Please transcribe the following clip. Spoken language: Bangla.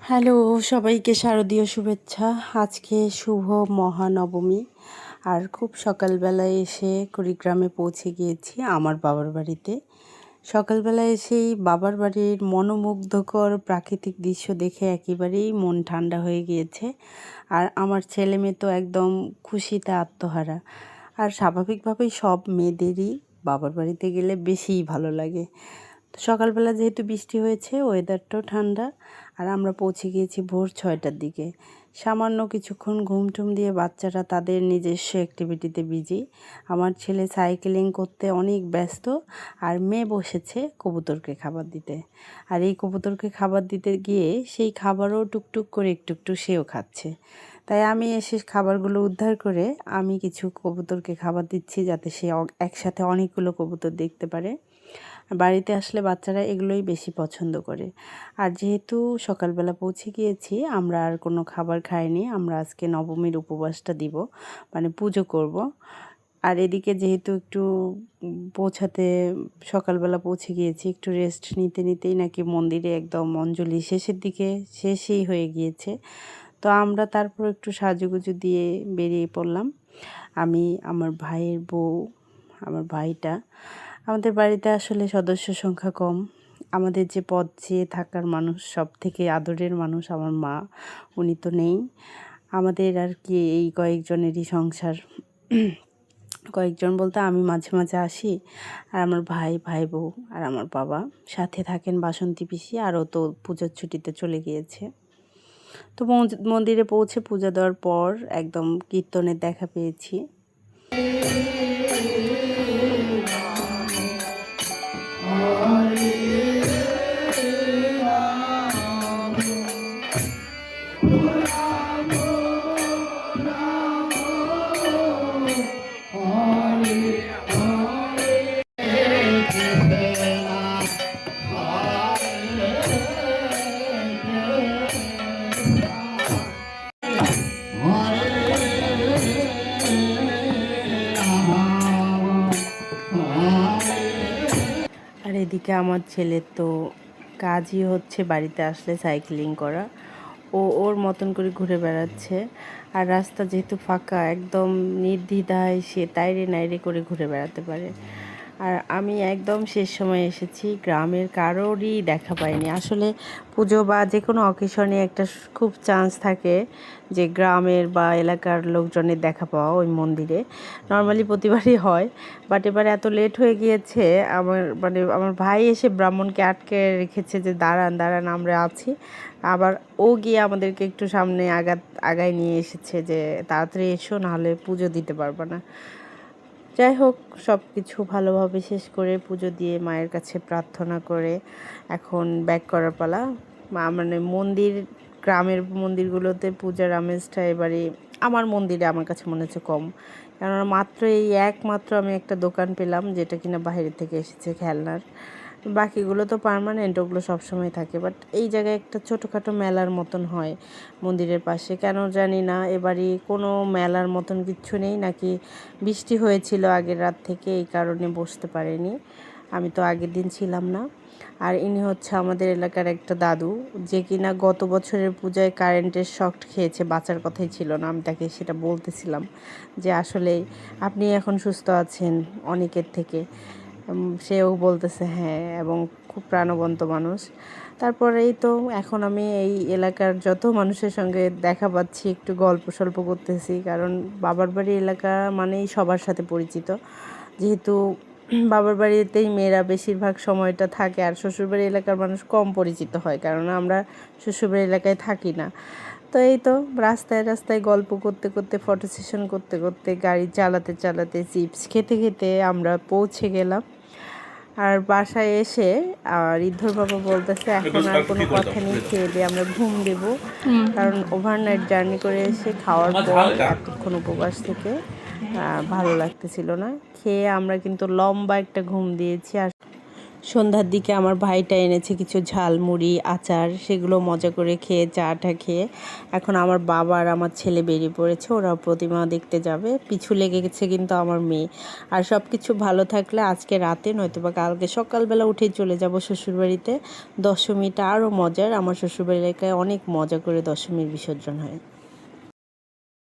হ্যালো, সবাইকে শারদীয় শুভেচ্ছা। আজকে শুভ মহানবমী। আর খুব সকালবেলায় এসে কুড়িগ্রামে পৌঁছে গিয়েছি আমার বাবার বাড়িতে। সকালবেলায় এসেই বাবার বাড়ির মনোমুগ্ধকর প্রাকৃতিক দৃশ্য দেখে একেবারেই মন ঠান্ডা হয়ে গিয়েছে। আর আমার ছেলে মেয়ে তো একদম খুশিতে আত্মহারা। আর স্বাভাবিকভাবেই সব মেয়েদেরই বাবার বাড়িতে গেলে বেশিই ভালো লাগে। তো সকালবেলা যেহেতু বৃষ্টি হয়েছে, ওয়েদারটাও ঠান্ডা। আর আমরা পৌঁছে গিয়েছি ভোর 6টার দিকে। সামান্য কিছুক্ষণ ঘুমটুম দিয়ে বাচ্চারা তাদের নিজস্ব অ্যাক্টিভিটিতে বিজি। আমার ছেলে সাইকেলিং করতে অনেক ব্যস্ত, আর মেয়ে বসেছে কবুতরকে খাবার দিতে। আর এই কবুতরকে খাবার দিতে গিয়ে সেই খাবারও টুকটুক করে একটু একটু সেও খাচ্ছে। তাই আমি এসে খাবারগুলো উদ্ধার করে আমি কিছু কবুতরকে খাবার দিচ্ছি, যাতে সে একসাথে অনেকগুলো কবুতর দেখতে পারে। বাড়িতে আসলে বাচ্চারা এগুলোই বেশি পছন্দ করে। আর যেহেতু সকালবেলা পৌঁছে গিয়েছি, আমরা আর কোনো খাবার খাইনি। আমরা আজকে নবমীর উপবাসটা দিব, মানে পুজো করব। আর এদিকে যেহেতু একটু পৌঁছাতে সকালবেলা পৌঁছে গিয়েছি, একটু রেস্ট নিতে নিতেই নাকি মন্দিরে একদম অঞ্জলি শেষের দিকে শেষই হয়ে গিয়েছে। তো আমরা তারপর একটু সাজুগুজু দিয়ে বেরিয়ে পড়লাম। আমি, আমার ভাইয়ের বউ, আমার ভাইটা। আমাদের বাড়িতে আসলে সদস্য সংখ্যা কম। আমাদের যে পদ চেয়ে থাকার মানুষ, সব থেকে আদরের মানুষ আমার মা, উনি তো নেই। আমাদের আর কি এই কয়েকজনেরই সংসার। কয়েকজন বলতে আমি মাঝে মাঝে আসি, আর আমার ভাই বউ আর আমার বাবা। সাথে থাকেন বাসন্তী পিসি, আরও তো পুজোর ছুটিতে চলে গিয়েছে। তো মন্দিরে পৌঁছে পূজা দেওয়ার পর একদম কীর্তনের দেখা পেয়েছি। আর এদিকে আমার ছেলের তো কাজই হচ্ছে বাড়িতে আসলে সাইক্লিং করা। ওর মতন করে ঘুরে বেড়াচ্ছে। আর রাস্তা যেহেতু ফাঁকা, একদম নির্দ্বিধায় সে তাইরে নাইরে করে ঘুরে বেড়াতে পারে। আর আমি একদম শেষ সময় এসেছি, গ্রামের কারোরই দেখা পাইনি। আসলে পুজো বা যে কোনো অকেশনে একটা খুব চান্স থাকে যে গ্রামের বা এলাকার লোকজনের দেখা পাওয়া ওই মন্দিরে। নর্মালি প্রতিবারই হয়, বাট এবার এত লেট হয়ে গিয়েছে। আমার ভাই এসে ব্রাহ্মণকে আটকে রেখেছে যে দাঁড়ান আমরা আছি। আবার ও গিয়ে আমাদেরকে একটু সামনে আগায় নিয়ে এসেছে যে তাড়াতাড়ি এসো, নাহলে পুজো দিতে পারবে না। যাই হোক, সব কিছু ভালোভাবে শেষ করে পুজো দিয়ে মায়ের কাছে প্রার্থনা করে এখন ব্যাক করার পালা। মানে গ্রামের মন্দিরগুলোতে পূজার আমেজটা এবারে আমার মন্দিরে আমার কাছে মনে হচ্ছে কম। কেননা একমাত্র আমি একটা দোকান পেলাম যেটা কিনা বাইরে থেকে এসেছে খেলনার। বাকিগুলো তো পার্মানেন্ট, ওগুলো সবসময় থাকে। বাট এই জায়গায় একটা ছোটোখাটো মেলার মতন হয় মন্দিরের পাশে। কেন জানি না এবারই কোনো মেলার মতন কিচ্ছু নেই, নাকি বৃষ্টি হয়েছিল আগের রাত থেকে, এই কারণে বসতে পারেনি। আমি তো আগের দিন ছিলাম না। আর ইনি হচ্ছে আমাদের এলাকার একটা দাদু, যে কিনা গত বছরের পূজায় কারেন্টের শক খেয়েছে, বাঁচার কথাই ছিল না। আমি তাকে সেটা বলতেছিলাম যে আসলে আপনি এখন সুস্থ আছেন অনেকের থেকে। সেও বলতেছে হ্যাঁ, এবং খুব প্রাণবন্ত মানুষ। তারপরেই তো এখন আমি এই এলাকার যত মানুষের সঙ্গে দেখা পাচ্ছি একটু গল্প সল্প করতেছি, কারণ বাবার বাড়ি এলাকা মানেই সবার সাথে পরিচিত। যেহেতু বাবার বাড়িতেই মেয়েরা বেশিরভাগ সময়টা থাকে, আর শ্বশুরবাড়ি এলাকার মানুষ কম পরিচিত হয়, কারণ আমরা শ্বশুরবাড়ি এলাকায় থাকি না। তো এই তো রাস্তায় রাস্তায় গল্প করতে করতে, ফটো সেশন করতে করতে, গাড়ি চালাতে চালাতে, চিপস খেতে খেতে আমরা পৌঁছে গেলাম। আর বাসায় এসে ঋদ্ধর বাবা বলতেছে এখন আর কোনো কথা নেই, খেয়ে দিয়ে আমরা ঘুম দেব। কারণ ওভারনাইট জার্নি করে এসে খাওয়ার পর এতক্ষণ উপবাস থেকে ভালো লাগতেছিল না। খেয়ে আমরা কিন্তু লম্বা একটা ঘুম দিয়েছি। আর সন্ধ্যার দিকে আমার ভাইটা এনেছে কিছু ঝালমুড়ি আচার, সেগুলো মজা করে খেয়ে চাটা খেয়ে এখন আমার বাবা আর আমার ছেলে বেরিয়ে পড়েছে, ওরা প্রতিমা দেখতে যাবে। পিছু লেগে গেছে কিন্তু আমার মেয়ে। আর সব কিছু ভালো থাকলে আজকে রাতে নয়তোবা কালকে সকালবেলা উঠেই চলে যাব শ্বশুরবাড়িতে। দশমীটা আরও মজার, আমার শ্বশুরবাড়ি এলাকায় অনেক মজা করে দশমীর বিসর্জন হয়।